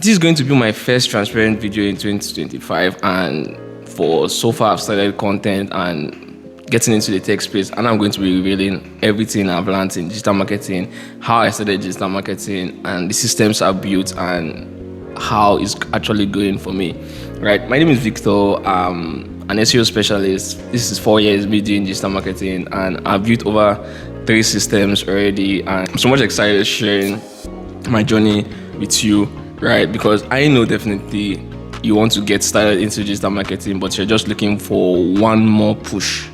this is going to be my first transparent video in 2025, and for so far I've started content and getting into the tech space, and I'm going to be revealing everything I've learned in digital marketing, how I started digital marketing, and the systems I've built, and how it's actually going for me. Right, my name is Victor. An SEO specialist. This is 4 years me doing digital marketing, and I've built over 3 systems already, and I'm so much excited sharing my journey with you, right? Because I know definitely you want to get started into digital marketing, but you're just looking for one more push,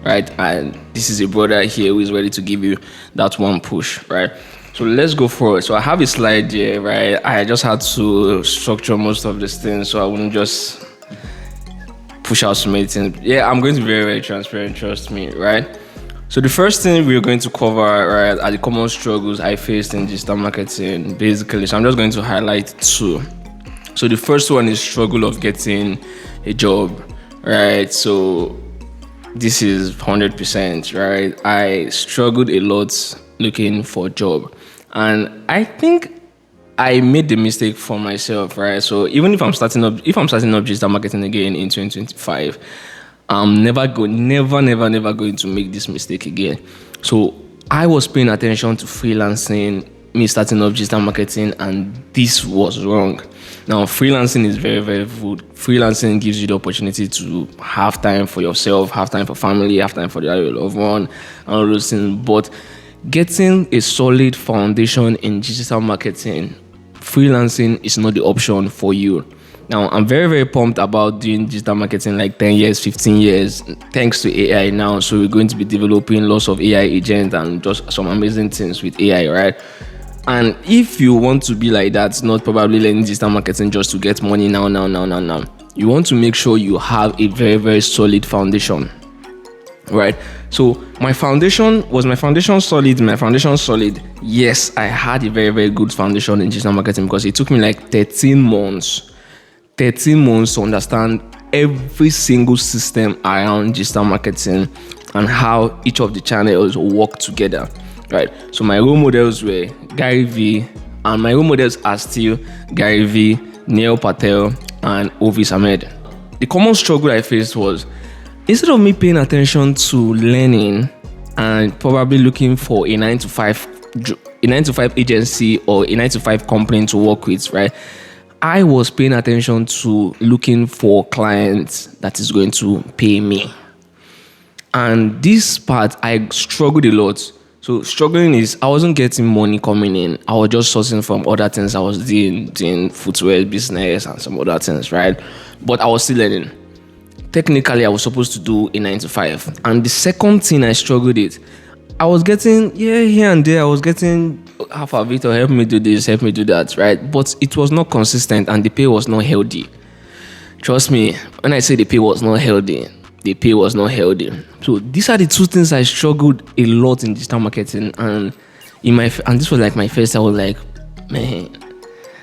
right? And this is a brother here who is ready to give you that one push, right? So let's go for it. So I have a slide here, right? I just had to structure most of this thing so I wouldn't just push out so many things. Yeah, I'm going to be very, very transparent, trust me, right? So the first thing we're going to cover, right, are the common struggles I faced in digital marketing, basically. So I'm just going to highlight 2. So the first one is struggle of getting a job, right? So this is 100%, right? I struggled a lot looking for a job, and I think I made the mistake for myself, right? So even if I'm starting up digital marketing again in 2025, I'm never going to make this mistake again. So I was paying attention to freelancing, me starting up digital marketing, and this was wrong. Now, freelancing is very, very good. Freelancing gives you the opportunity to have time for yourself, have time for family, have time for your loved one, and all those things. But getting a solid foundation in digital marketing, freelancing is not the option for you. Now, I'm very, very pumped about doing digital marketing like 10 years, 15 years, thanks to AI now. So we're going to be developing lots of AI agents and just some amazing things with AI, right? And if you want to be like that, not probably learning digital marketing just to get money now. You want to make sure you have a very, very solid foundation, right? So my foundation solid. Yes, I had a very, very good foundation in digital marketing because it took me like 13 months to understand every single system around digital marketing and how each of the channels work together, right? So my role models were Gary Vee, and my role models are still Gary Vee, Neil Patel, and Ovis Ahmed. The common struggle I faced was, instead of me paying attention to learning and probably looking for a 9 to 5 agency or a 9 to 5 company to work with, right, I was paying attention to looking for clients that is going to pay me. And this part, I struggled a lot. So struggling is, I wasn't getting money coming in. I was just sourcing from other things I was doing footwear business and some other things, right? But I was still learning. Technically, I was supposed to do a 9 to 5. And the second thing I struggled with, I was getting, here and there, I was getting half of it, or help me do this, help me do that, right? But it was not consistent and the pay was not healthy. Trust me, when I say the pay was not healthy, the pay was not healthy. So these are the 2 things I struggled a lot in digital marketing. And this was like my first, I was like, man.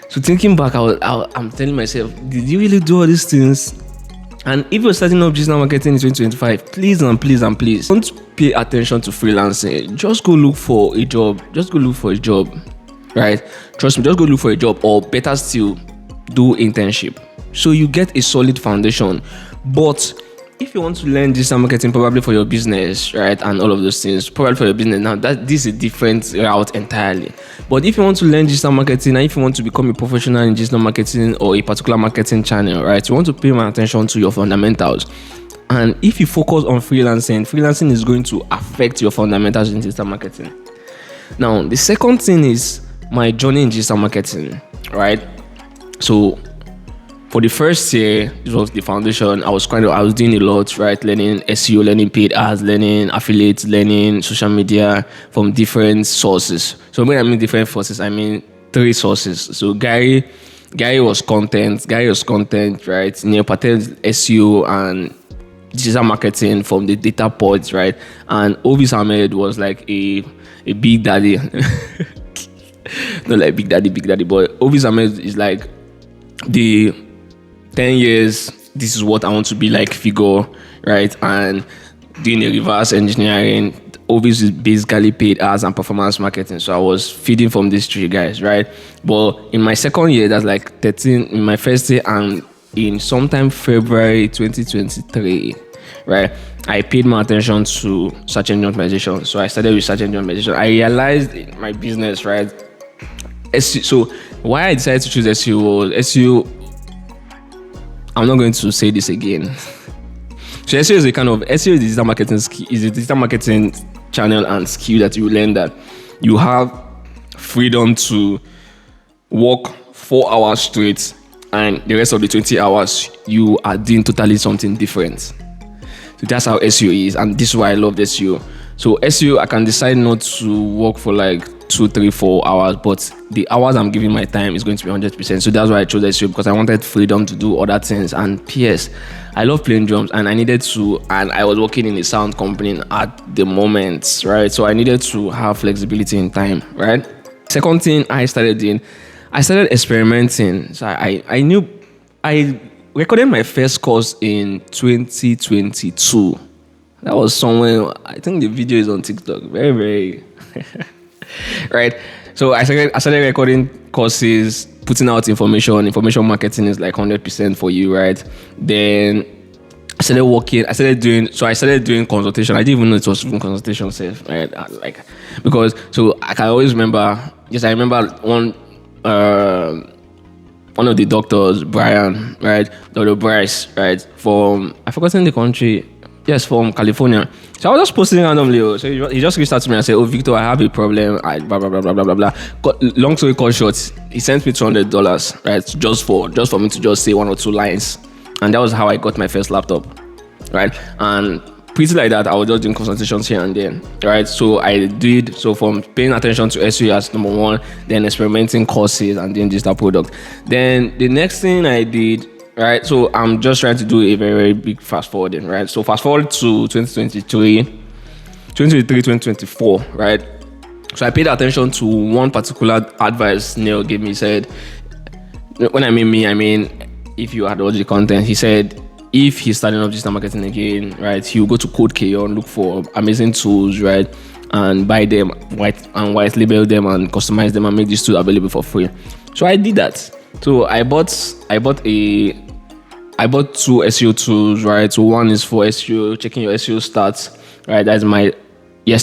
So thinking back, I'm telling myself, did you really do all these things? And if you're starting up digital marketing in 2025, please don't pay attention to freelancing. Just go look for a job. Right? Trust me, just go look for a job, or better still, do internship. So you get a solid foundation. But if you want to learn digital marketing, probably for your business, right, and all of those things, probably for your business, now this is a different route entirely. But if you want to learn digital marketing, and if you want to become a professional in digital marketing or a particular marketing channel, right, you want to pay more attention to your fundamentals. And if you focus on freelancing is going to affect your fundamentals in digital marketing. Now, the second thing is my journey in digital marketing, right? So for the first year, this was the foundation. I was doing a lot, right? Learning SEO, learning paid ads, learning affiliates, learning social media from different sources. So when I mean different sources, I mean 3 sources. So Gary was content, right? Neil Patel's SEO and digital marketing from the data pods, right? And Ovis Ahmed was like a big daddy. Not like big daddy, but Ovis Ahmed is like the 10 years, this is what I want to be like figure, right? And doing a reverse engineering Ovis is basically paid ads and performance marketing. So I was feeding from these three guys, right? But in my second year, that's like 13, in my first year, and in sometime February 2023, right, I paid more attention to search engine optimization. So I started with search engine optimization. I realized in my business, right? So why I decided to choose SEO was SEO. I'm not going to say this again. So SEO is a kind of SEO is digital marketing skill, is a digital marketing channel and skill that you learn that you have freedom to work 4 hours straight, and the rest of the 20 hours you are doing totally something different. So that's how SEO is, and this is why I love SEO. So SEO, I can decide not to work for like 2, 3, 4 hours, but the hours I'm giving my time is going to be 100%. So that's why I chose SEO, because I wanted freedom to do other things. And PS, I love playing drums, and I needed to, and I was working in a sound company at the moment, right? So I needed to have flexibility in time, right? Second thing I started doing, I started experimenting. So I knew I recorded my first course in 2022. That was somewhere, I think the video is on TikTok. Very, very right. So I started recording courses, putting out information. Information marketing is like 100% for you, right? Then I started doing consultation. I didn't even know it was even consultation self, right? Like, because so I can always remember. Yes, I remember one of the doctors, Brian, right? Dr. Bryce, right? From I forgotten the country. Yes, from California. So I was just posting randomly. So he just reached out to me and said, "Oh, Victor, I have a problem. I blah blah blah blah blah blah blah." Long story short, he sent me $200, right? Just for me to just say 1 or 2 lines, and that was how I got my first laptop, right? And pretty like that, I was just doing consultations here and there, right? So I did from paying attention to SEO as number 1, then experimenting courses and then digital product. Then the next thing I did. Right, so I'm just trying to do a very, very big fast forwarding, right? So fast forward to 2024, right? So I paid attention to one particular advice Neil gave me. He said, when I mean if you had watched the content, he said if he's starting up digital marketing again, right, he'll go to Code Chaos, look for amazing tools, right, and buy them, white label them and customize them and make these tools available for free. So I did that. So I bought 2 SEO tools, right? So one is for SEO, checking your SEO stats, right? That's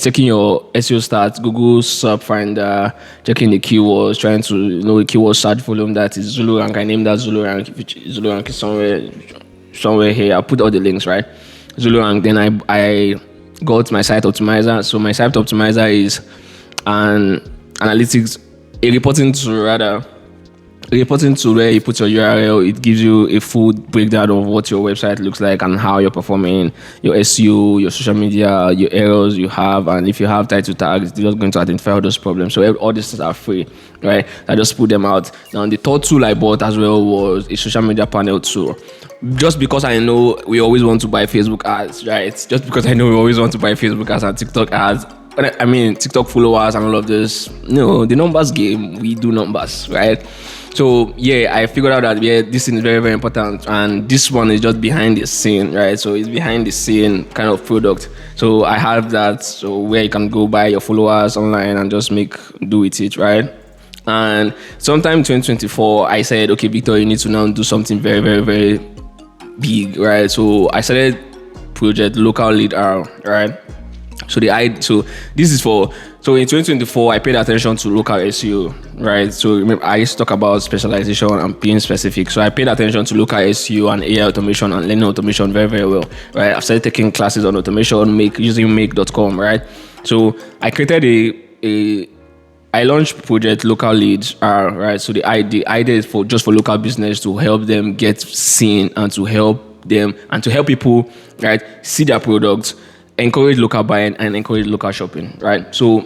checking your SEO stats, Google Sub Finder, checking the keywords, trying to know the keyword search volume. That is Zulu Rank. I named that Zulu Rank. Zulu Rank is somewhere here. I'll put all the links, right? Zulu Rank. Then I got my site optimizer. So my site optimizer is an analytics, a reporting tool where you put your URL. It gives you a full breakdown of what your website looks like and how you're performing, your SEO, your social media, your errors you have, and if you have title tags, it's just going to identify all those problems. So all these things are free, right? I just put them out. Now the third tool I bought as well was a social media panel tool. Just because I know we always want to buy Facebook ads, right? Just because I know we always want to buy Facebook ads and TikTok ads. I mean, TikTok followers and all of this. No, the numbers game, we do numbers, right? So yeah, I figured out that this is very, very important, and this one is just behind the scene, right? So it's behind the scene kind of product. So I have that, so where you can go buy your followers online and just do with it, right? And sometime 2024, I said, okay, Victor, you need to now do something very, very, very big, right? So I started project Local Lead R, right? So in 2024, I paid attention to local SEO, right? So remember, I used to talk about specialization and being specific. So I paid attention to local SEO and AI automation and learning automation very, very well, right? I started taking classes on automation, using make.com, right? So I created I launched project Local Leads R, right? So the idea is for local business to help them get seen and to help people, right, see their products, encourage local buying and encourage local shopping, right? So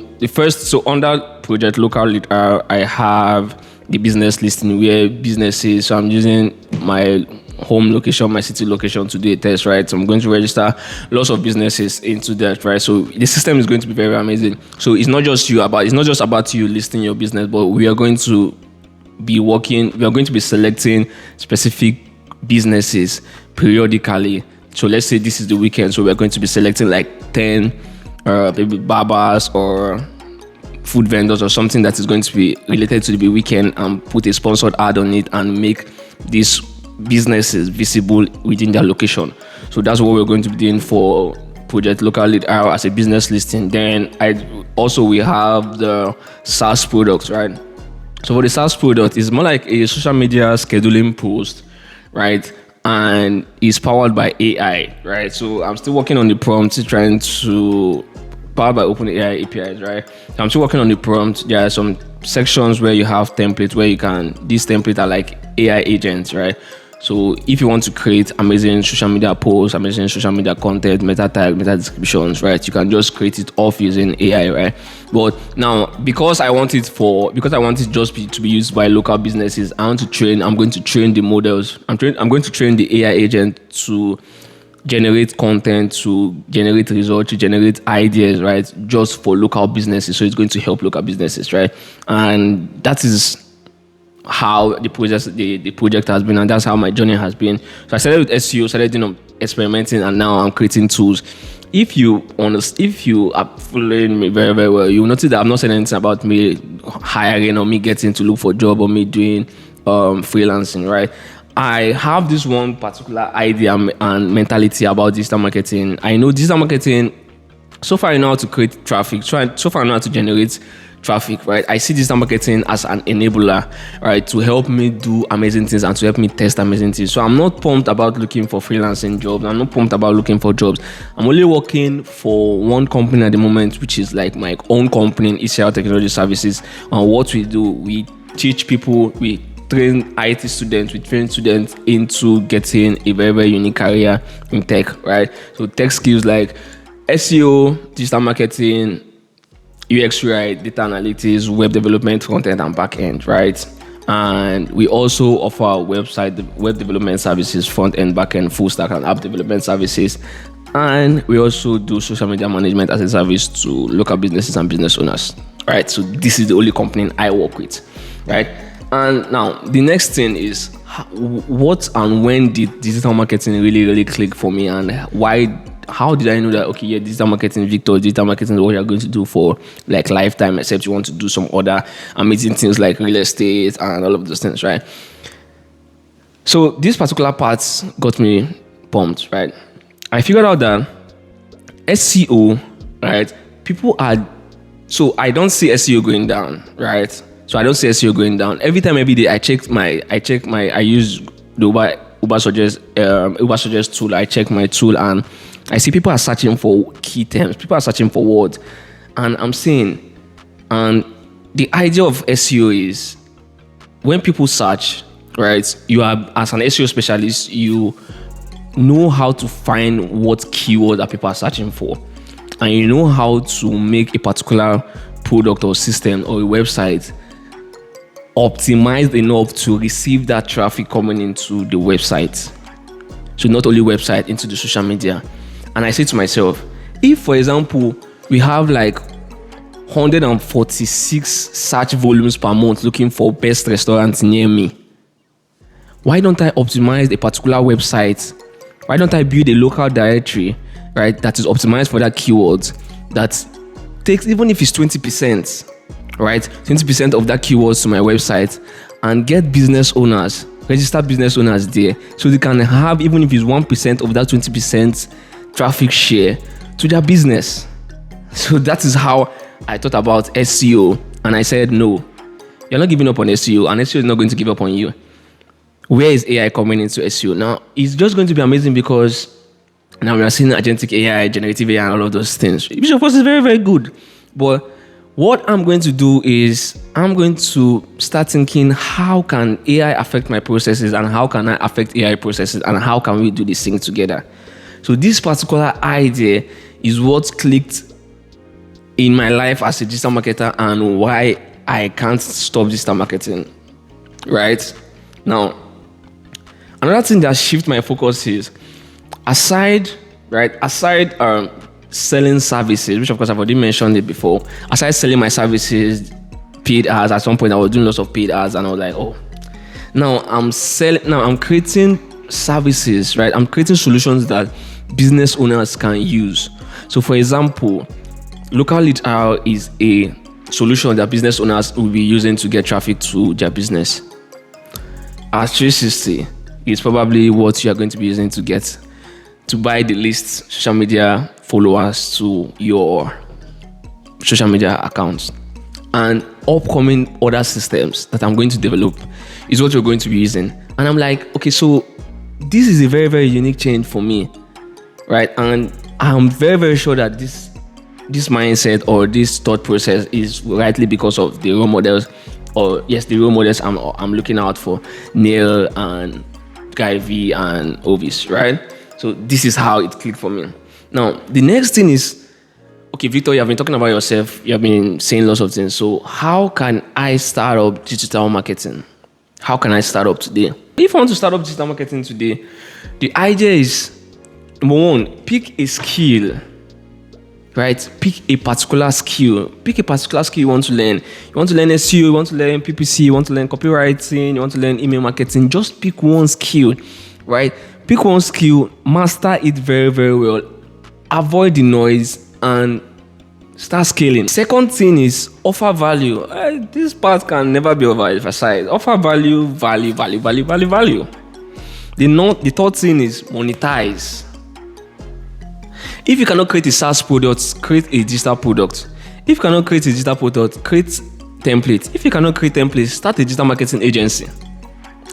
under project Local Lead R, I have the business listing where businesses. So I'm using my home location, my city location to do a test, right? So I'm going to register lots of businesses into that, right? So the system is going to be very, very amazing. So it's not just about you listing your business, but we are going to be selecting specific businesses periodically. So let's say this is the weekend, so we're going to be selecting like 10 maybe barbers or food vendors or something that is going to be related to the weekend, and put a sponsored ad on it and make these businesses visible within their location. So that's what we're going to be doing for Project Local Lead as a business listing. Then we have the SaaS products, right? So for the SaaS product, it's more like a social media scheduling post, right? And it's powered by AI, right? So I'm still working on the prompt, trying to powered by OpenAI APIs, right? So I'm still working on the prompt. There are some sections where you have templates where these templates are like AI agents, right? So if you want to create amazing social media posts, amazing social media content, meta tag, meta descriptions, right, you can just create it off using AI, right? But now, because I want it just to be used by local businesses, I'm going to train the models. I'm going to train the AI agent to generate content, to generate results, to generate ideas, right, just for local businesses. So it's going to help local businesses, right? And that is how the project has been, and that's how my journey has been. So I started with SEO, started experimenting, and now I'm creating tools. If you are following me very, very well, you will notice that I'm not saying anything about me hiring or me getting to look for a job or me doing freelancing, right? I have this one particular idea and mentality about digital marketing. I know digital marketing, so far I know how to create traffic, so far I know how to generate traffic, right? I see digital marketing as an enabler, right, to help me do amazing things and to help me test amazing things. So I'm not pumped about looking for freelancing jobs. I'm not pumped about looking for jobs. I'm only working for one company at the moment, which is like my own company in ECL Technology Services. And what we do, we teach people, we train IT students, we train students into getting a very, very unique career in tech, right? So tech skills like SEO, digital marketing, UX, UI, data analytics, web development, front end and back end, right? And we also offer web development services, front end, back end, full stack and app development services. And we also do social media management as a service to local businesses and business owners, right? So this is the only company I work with, right? And now the next thing is, what and when did digital marketing really, really click for me, and how did I know that, okay, yeah, digital marketing is what you're going to do for like lifetime, except you want to do some other amazing things like real estate and all of those things, right? So this particular part got me pumped, right? I figured out that SEO, right, so I don't see SEO going down, right? So I don't see SEO going down. Every day I use the Uber Suggest tool. I check my tool and I see people are searching for key terms. People are searching for words. And I'm saying, and the idea of SEO is when people search, right, you are, as an SEO specialist, you know how to find what keyword that people are searching for. And you know how to make a particular product or system or a website optimized enough to receive that traffic coming into the website. So not only website, into the social media. And I say to myself, if, for example, we have like 146 search volumes per month looking for best restaurants near me, why don't I optimize a particular website? Why don't I build a local directory, right, that is optimized for that keyword, that takes, even if it's 20%, right, 20% of that keywords to my website, and get business owners, registered business owners there, so they can have, even if it's 1% of that 20% traffic share to their business. So that is how I thought about SEO, and I said, no, you're not giving up on SEO, and SEO is not going to give up on you. Where is AI coming into SEO? Now, it's just going to be amazing because now we are seeing agentic AI, generative AI, and all of those things, which of course is very, very good. But what I'm going to do is I'm going to start thinking, how can AI affect my processes, and how can I affect AI processes, and how can we do this thing together? So this particular idea is what clicked in my life as a digital marketer, and why I can't stop digital marketing, right? Now, another thing that shifts my focus is, aside selling services, which of course I've already mentioned it before, aside selling my services, paid ads, at some point I was doing lots of paid ads, and I was like, oh, now I'm creating services, right? I'm creating solutions that business owners can use. So for example, Local lead is a solution that business owners will be using to get traffic to their business. As 360 is probably what you are going to be using to buy the least social media followers to your social media accounts. And upcoming other systems that I'm going to develop is what you're going to be using. And I'm like, okay, so this is a very, very unique change for me, right? And I'm very, very sure that this mindset or this thought process is rightly because of the role models, the role models I'm looking out for, Neil and Guy V and Ovis, right? So this is how it clicked for me. Now, the next thing is, okay, Victor, you have been talking about yourself. You have been saying lots of things. So how can I start up digital marketing? How can I start up today? If I want to start up digital marketing today, the idea is, number one, pick a skill. Right? Pick a particular skill. Pick a particular skill you want to learn. You want to learn SEO, you want to learn PPC, you want to learn copywriting, you want to learn email marketing. Just pick one skill, right? Pick one skill, master it very, very well. Avoid the noise and start scaling. Second thing is offer value. This part can never be overemphasized. Offer value. The third thing is monetize. If you cannot create a SaaS product, create a digital product. If you cannot create a digital product, create templates. If you cannot create templates, start a digital marketing agency.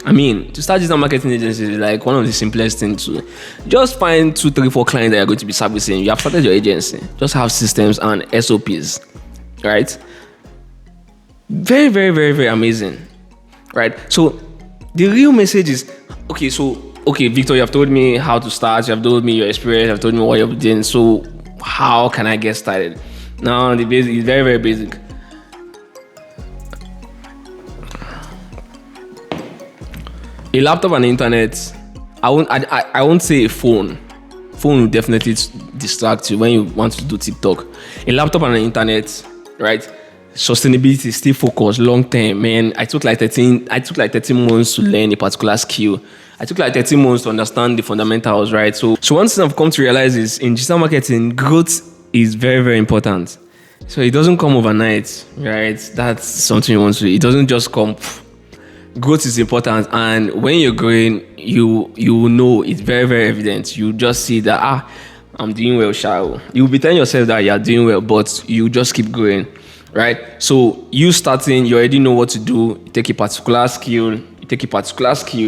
To start digital marketing agency is like one of the simplest things to just find 2, 3, 4 clients that you're going to be servicing. You have started your agency. Just have systems and SOPs, right? Very, very, very, very amazing, right? So the real message is, okay, Victor, you have told me how to start. You have told me your experience. You have told me what you've done. So how can I get started? Now, the basic is very, very basic. A laptop and internet. I won't say a phone. Phone will definitely distract you when you want to do TikTok. A laptop and an internet, right? Sustainability, stay focused, long term, man. I took like 13 months to learn a particular skill. I took like 13 months to understand the fundamentals, right? So one thing I've come to realize is in digital marketing, growth is very, very important. So it doesn't come overnight, right? That's something you want to do. It doesn't just come. Growth is important, and when you're growing, you know it's very, very evident. You just see that I'm doing well, Shao. You'll be telling yourself that you're doing well, but you just keep growing, right? So you starting, you already know what to do. You take a particular skill,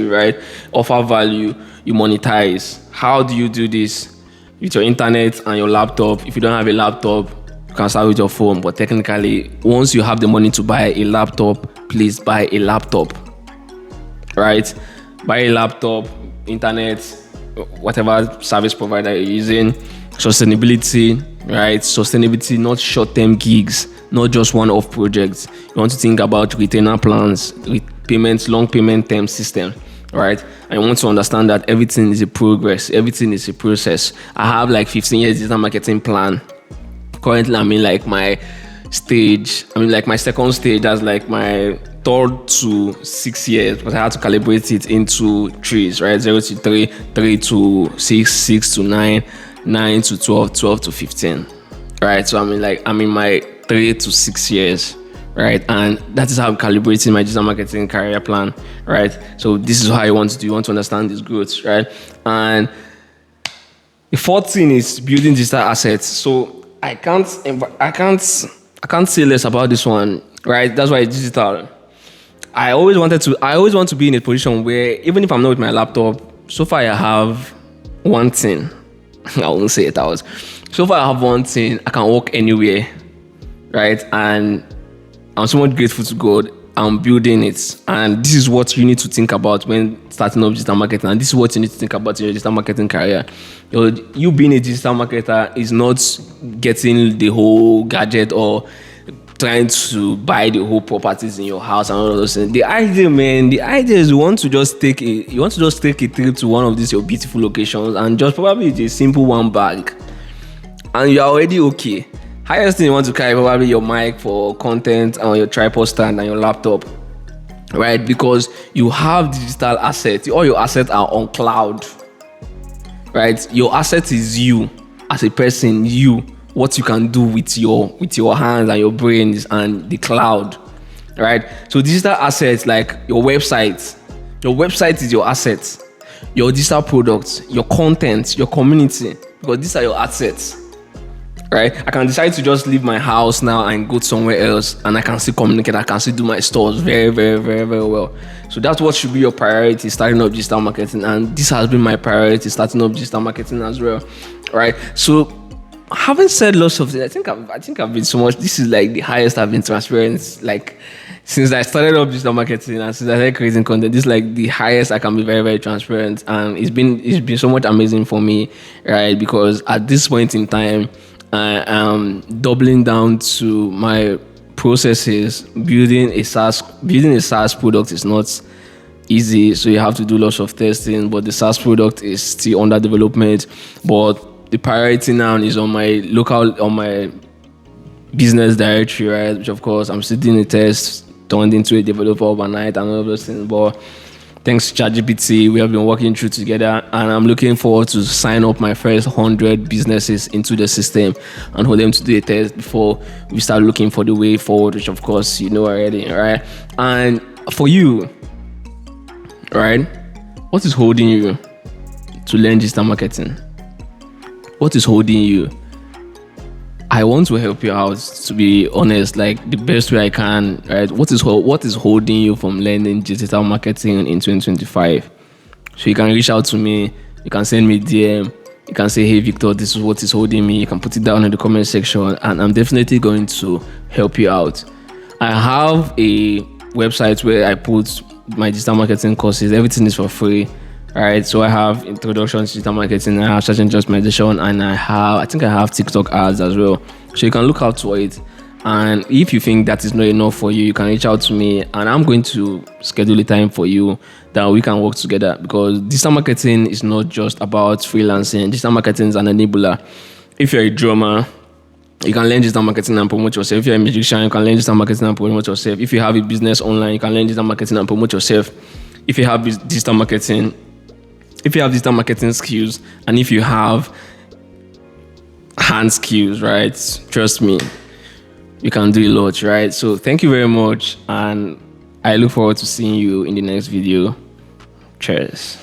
right? Offer value, you monetize. How do you do this? With your internet and your laptop. If you don't have a laptop, you can start with your phone. But technically, once you have the money to buy a laptop, please buy a laptop, right? Buy a laptop, internet, whatever service provider you're using. Sustainability, right? Sustainability, not short-term gigs, not just one-off projects. You want to think about retainer plans, payments, long payment term system, right? I want to understand that everything is a progress, everything is a process. I have like 15 years digital marketing plan. Currently, I'm in like my second stage. That's like my 3rd to 6 years, because I had to calibrate it into threes, right? 0 to 3, 3 to 6, 6 to 9, 9 to 12, 12 to 15, right? So I'm in my 3 to 6 years, right? And that is how I'm calibrating my digital marketing career plan, right? So this is how you want to do. You want to understand this growth, right? And the fourth thing is building digital assets. So I can't say less about this one, right? That's why it's digital. I always want to be in a position where even if I'm not with my laptop, so far I have one thing. I won't say it out. So far I have one thing. I can walk anywhere, right? And I'm so much grateful to God. I'm building it. And this is what you need to think about when starting up digital marketing. And this is what you need to think about in your digital marketing career. You being a digital marketer is not getting the whole gadget or trying to buy the whole properties in your house and all those things. The idea is you want to just take a trip to one of these your beautiful locations and just probably a simple one bag, and you're already okay. Highest thing you want to carry probably your mic for content and your tripod stand and your laptop, right? Because you have digital assets. All your assets are on cloud, right? Your asset is you as a person, you. what you can do with your hands and your brains and the cloud, right? So digital assets like your website is your assets, your digital products, your content, your community, because these are your assets, right? I can decide to just leave my house now and go somewhere else, and I can still communicate. I can still do my stores very, very, very, very well. So that's what should be your priority, starting up digital marketing. And this has been my priority, starting up digital marketing as well, right? So having said lots of things, I think I've been so much. This is like the highest I've been transparent, like since I started up digital marketing and since I started creating content. This is like the highest I can be very, very transparent, and it's been so much amazing for me, right? Because at this point in time, I am doubling down to my processes. Building a SaaS product is not easy, so you have to do lots of testing. But the SaaS product is still under development. But the priority now is on my business directory, right? Which of course I'm still doing a test, turned into a developer overnight and all of those things. But thanks to ChatGPT, we have been working through together, and I'm looking forward to sign up my first 100 businesses into the system and for them to do a test before we start looking for the way forward, which of course you know already, right? And for you, right, what is holding you to learn digital marketing? What is holding you? I want to help you out, to be honest, like the best way I can, right? What is holding you from learning digital marketing in 2025? So you can reach out to me, you can send me DM, you can say, hey Victor, this is what is holding me. You can put it down in the comment section, and I'm definitely going to help you out. I have a website where I put my digital marketing courses. Everything is for free. Right, so I have introduction to digital marketing, I have search engine optimization, and I think I have TikTok ads as well. So you can look out for it. And if you think that is not enough for you, you can reach out to me, and I'm going to schedule a time for you that we can work together. Because digital marketing is not just about freelancing. Digital marketing is an enabler. If you're a drummer, you can learn digital marketing and promote yourself. If you're a musician, you can learn digital marketing and promote yourself. If you have a business online, you can learn digital marketing and promote yourself. If you have digital marketing skills, and if you have hand skills, right, trust me, you can do a lot, right? So thank you very much, and I look forward to seeing you in the next video. Cheers.